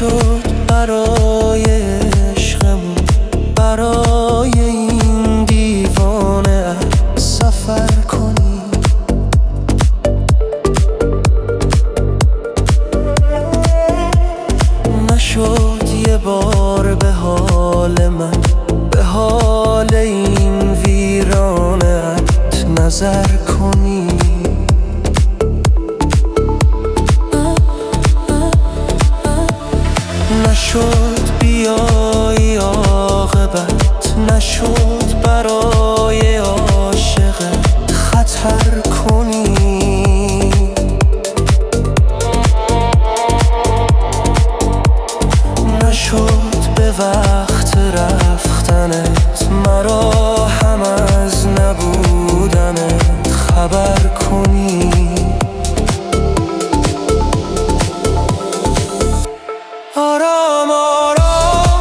نشد برای عشقمون، برای این دیوانه سفر کنی. نشد یه بار به حال من، به حال این ویرانت نظر کنی. نشد بیایی عاقبت، نشد برای عاشقت خطر کنی. نشد به وقت رفتنت مرا هم از نبودنت خبر کنی. آرام آرام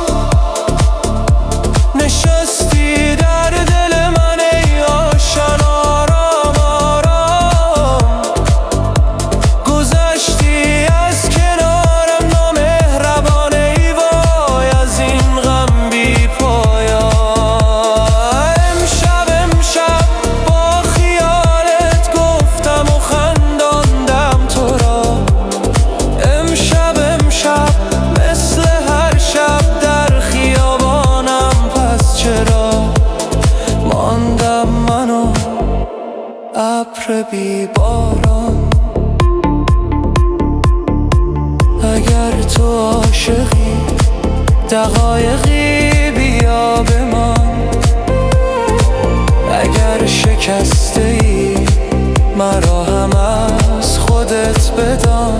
نشستی در دل من ای آشنا، آرام آرام گذشتی از کنارم نامهربان ای وای از این غم بی پایان. امشب با خیالت گفتم و خنداندم تو را. امشب مثل هر شب در خیابانم، پس چرا ماندم من و ابر بی باران. اگر تو عاشقی دقایقی بیا بمان، اگر شکسته ای مرا هم از خودت بدان.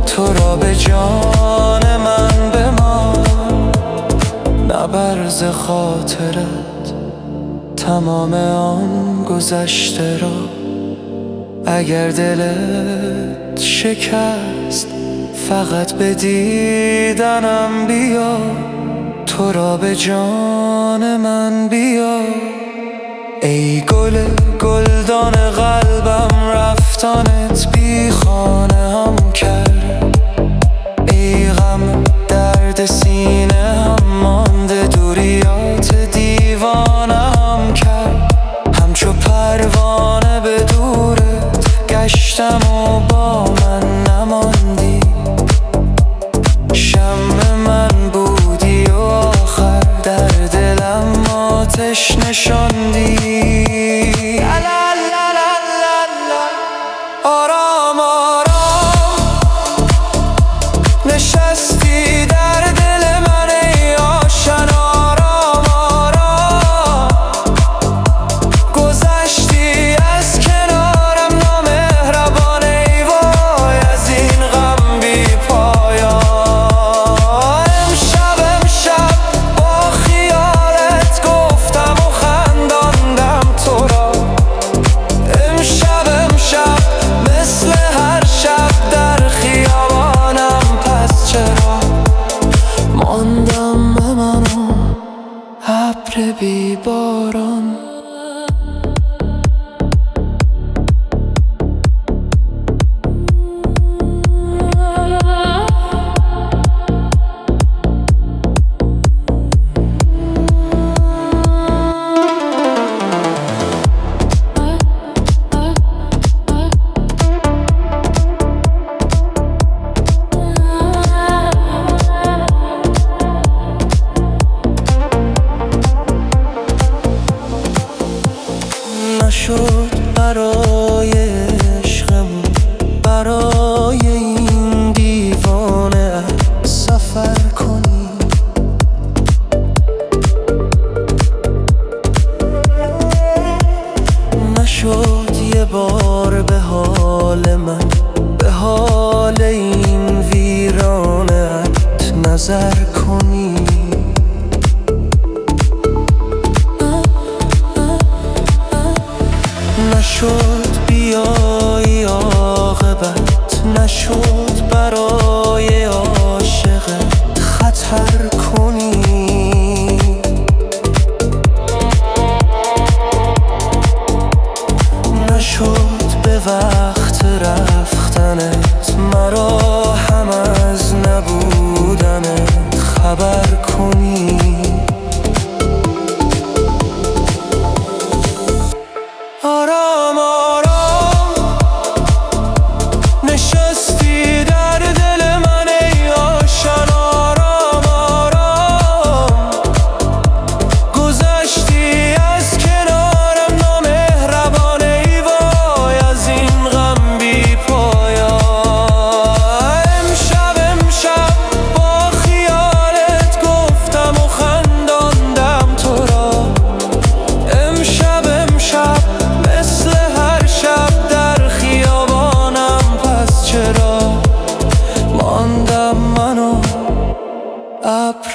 تو را به جان من بمان، نبرز خاطرت تمام آن گذشته را. اگر دلت شکست فقط به دیدنم بیا. تو را به جان من بیا. ای گل گلدان قلبم رفتنت بی خانه هم کرد. ای غم درد سینه هم مانده، دوریات دیوانه هم کرد. همچو پروانه به دورت گشتم و با من نماندی. شمع من بودی و آخر در دلم آتش نشاندی. آرام آرام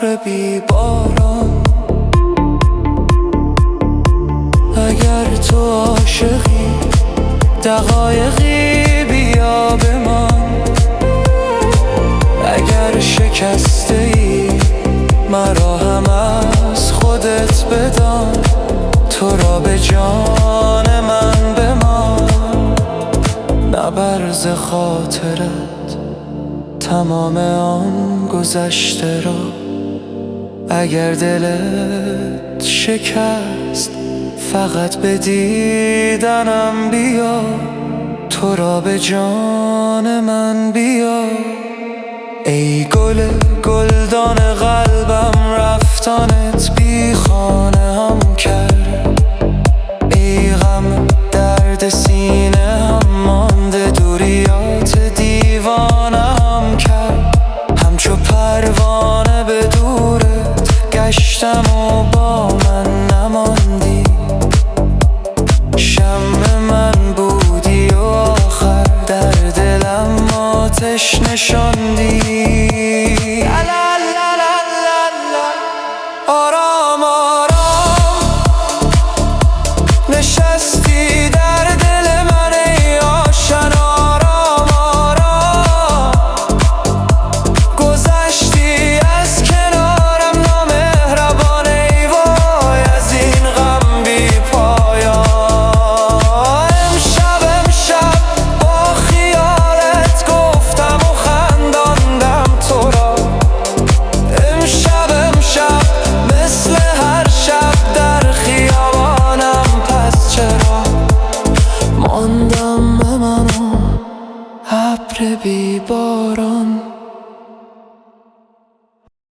ابر بی باران. اگر تو عاشقی دقایقی بیا بمان. اگر شکسته ای مرا هم از خودت بدان. تو را به جان من بمان. نبرز خاطرت تمام آن گذشته را. اگر دلت شکست فقط به دیدنم بیا. تو را به جان من بیا. ای گل گلدان قلبم رفتنت بی خانه هم کرد. ای غم درد سینه هم مانده دوریات دیوانه هم کرد. همچو پروانه به دورت گشتم و با من نماندی. شمع من بودی و آخر در دلم آتش نشاندی. آرام آرام نشستی در دل من ای آشنا. آرام آرام گذشتی از کنارم نامهربان. ای وای از این غم بی پایان. امشب با خیالت گفتم و خنداندم تو را. امشب مثل هر شب در خیابانم. پس چرا ماندم به من و ابر بی باران.